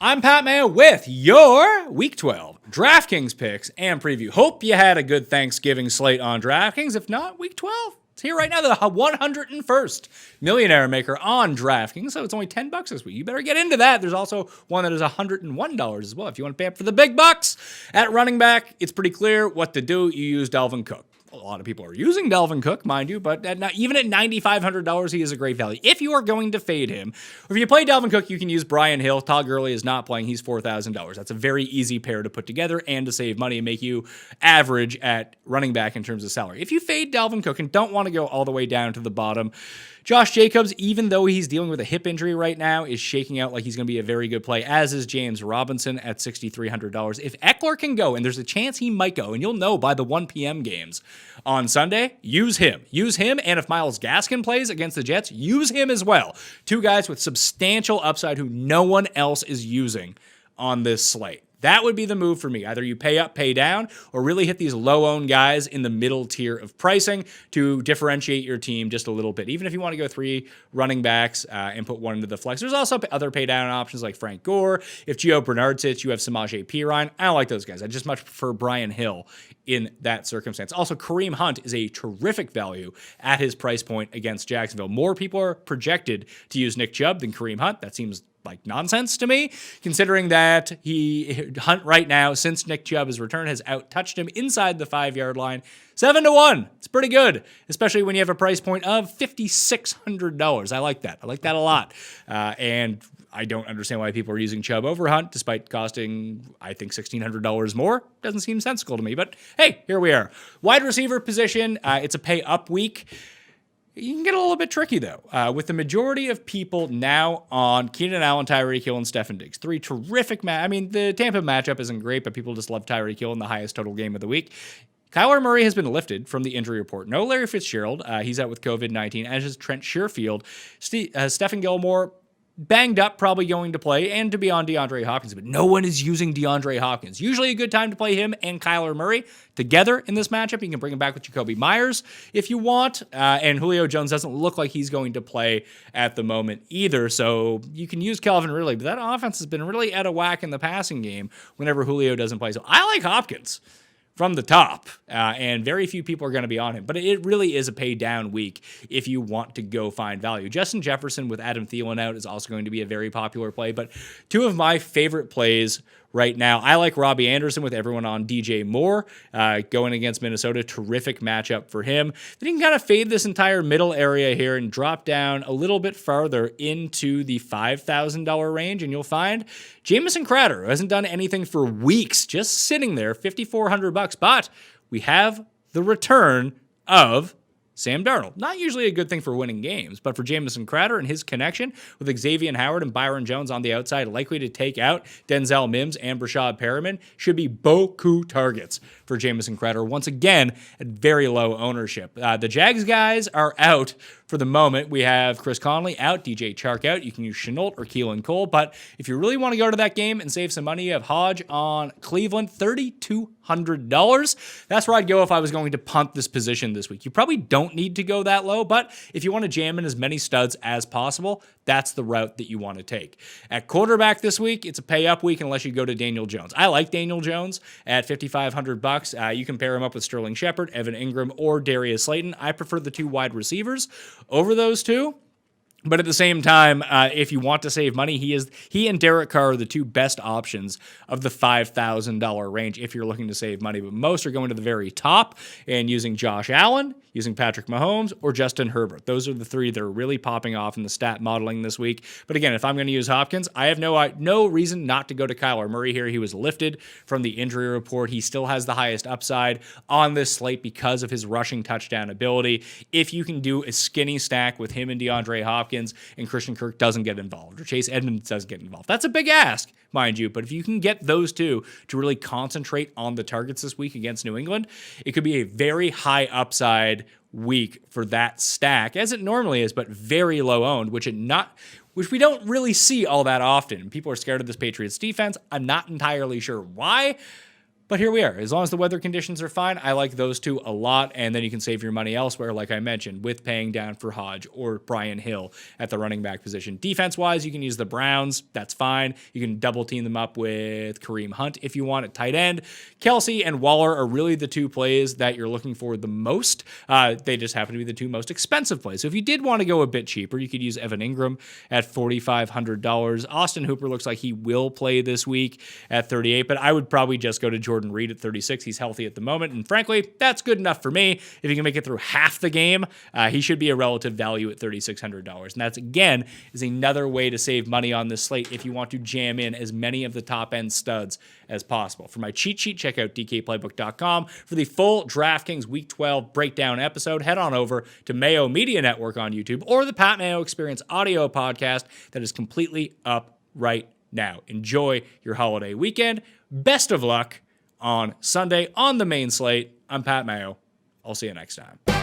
I'm Pat Mayo with your Week 12 DraftKings picks and preview. Hope you had a good Thanksgiving slate on DraftKings. If not, Week 12. It's here right now, the 101st Millionaire Maker on DraftKings, so it's only $10 this week. You better get into that. There's also one that is $101 as well if you want to pay up for the big bucks. At running back, it's pretty clear what to do. You use Dalvin Cook. A lot of people are using Dalvin Cook, mind you, but even at $9,500, he is a great value. If you are going to fade him, or if you play Dalvin Cook, you can use Brian Hill. Todd Gurley is not playing. He's $4,000. That's a very easy pair to put together and to save money and make you average at running back in terms of salary. If you fade Dalvin Cook and don't want to go all the way down to the bottom, Josh Jacobs, even though he's dealing with a hip injury right now, is shaking out like he's going to be a very good play, as is James Robinson at $6,300. If Eckler can go, and there's a chance he might go, and you'll know by the 1 p.m. games on Sunday, use him. Use him, and if Myles Gaskin plays against the Jets, use him as well. Two guys with substantial upside who no one else is using on this slate. That would be the move for me. Either you pay up, pay down, or really hit these low-owned guys in the middle tier of pricing to differentiate your team just a little bit. Even if you want to go 3 running backs and put one into the flex. There's also other pay-down options like Frank Gore. If Gio Bernard sits, you have Samaje Perine. I don't like those guys. I just much prefer Brian Hill in that circumstance. Also, Kareem Hunt is a terrific value at his price point against Jacksonville. More people are projected to use Nick Chubb than Kareem Hunt. That seems like nonsense to me, considering that Hunt right now, since Nick Chubb has returned, has out-touched him inside the 5-yard line 7-1. It's pretty good, especially when you have a price point of $5,600. I like that. I like that a lot. And I don't understand why people are using Chubb over Hunt, despite costing, I think, $1,600 more. Doesn't seem sensible to me, but hey, here we are. Wide receiver position, it's a pay-up week. You can get a little bit tricky, though, with the majority of people now on Keenan Allen, Tyreek Hill, and Stefon Diggs. 3 terrific the Tampa matchup isn't great, but people just love Tyreek Hill in the highest total game of the week. Kyler Murray has been lifted from the injury report. No Larry Fitzgerald. He's out with COVID-19, as is Trent Sherfield. Stephen Gilmore, banged up, probably going to play, and to be on DeAndre Hopkins, but no one is using DeAndre Hopkins. Usually a good time to play him and Kyler Murray together in this matchup. You can bring him back with Jacoby Myers if you want, and Julio Jones doesn't look like he's going to play at the moment either, so you can use Calvin Ridley, but that offense has been really out of whack in the passing game whenever Julio doesn't play, so I like Hopkins from the top, and very few people are going to be on him. But it really is a pay-down week if you want to go find value. Justin Jefferson with Adam Thielen out is also going to be a very popular play, but 2 of my favorite plays right now, I like Robbie Anderson with everyone on DJ Moore going against Minnesota. Terrific matchup for him. Then you can kind of fade this entire middle area here and drop down a little bit farther into the $5,000 range, and you'll find Jamison Crowder, who hasn't done anything for weeks, just sitting there, $5,400. But we have the return of Sam Darnold. Not usually a good thing for winning games, but for Jamison Crowder and his connection with Xavier Howard and Byron Jones on the outside, likely to take out Denzel Mims and Brashad Perriman, should be beaucoup targets for Jamison Crowder. Once again, at very low ownership. The Jags guys are out for the moment. We have Chris Conley out, DJ Chark out. You can use Shenault or Keelan Cole, but if you really want to go to that game and save some money, you have Hodge on Cleveland, $3,200. That's where I'd go if I was going to punt this position this week. You probably don't need to go that low, but if you want to jam in as many studs as possible, that's the route that you want to take. At quarterback this week, it's a pay-up week unless you go to Daniel Jones. I like Daniel Jones at $5,500. You can pair him up with Sterling Shepard, Evan Ingram, or Darius Slayton. I prefer the 2 wide receivers over those 2. But at the same time, if you want to save money, he and Derek Carr are the 2 best options of the $5,000 range if you're looking to save money. But most are going to the very top and using Josh Allen, using Patrick Mahomes, or Justin Herbert. Those are the 3 that are really popping off in the stat modeling this week. But again, if I'm going to use Hopkins, I have no reason not to go to Kyler Murray here. He was lifted from the injury report. He still has the highest upside on this slate because of his rushing touchdown ability. If you can do a skinny stack with him and DeAndre Hopkins, and Christian Kirk doesn't get involved, or Chase Edmonds doesn't get involved. That's a big ask, mind you, but if you can get those 2 to really concentrate on the targets this week against New England, it could be a very high upside week for that stack, as it normally is, but very low owned, which we don't really see all that often. People are scared of this Patriots defense. I'm not entirely sure why, But here we are. As long as the weather conditions are fine, I like those two a lot. And then you can save your money elsewhere, like I mentioned, with paying down for Hodge or Brian Hill at the running back position. Defense-wise, you can use the Browns. That's fine. You can double team them up with Kareem Hunt if you want at tight end. Kelsey and Waller are really the two plays that you're looking for the most. They just happen to be the two most expensive plays. So if you did want to go a bit cheaper, you could use Evan Ingram at $4,500. Austin Hooper looks like he will play this week at $38, but I would probably just go to Jordan Reed at $36. He's healthy at the moment, and frankly, that's good enough for me. If he can make it through half the game, he should be a relative value at $3,600. And that's, again, is another way to save money on this slate if you want to jam in as many of the top-end studs as possible. For my cheat sheet, check out dkplaybook.com. For the full DraftKings Week 12 breakdown episode, head on over to Mayo Media Network on YouTube or the Pat Mayo Experience audio podcast that is completely up right now. Enjoy your holiday weekend. Best of luck on Sunday on the main slate. I'm Pat Mayo. I'll see you next time.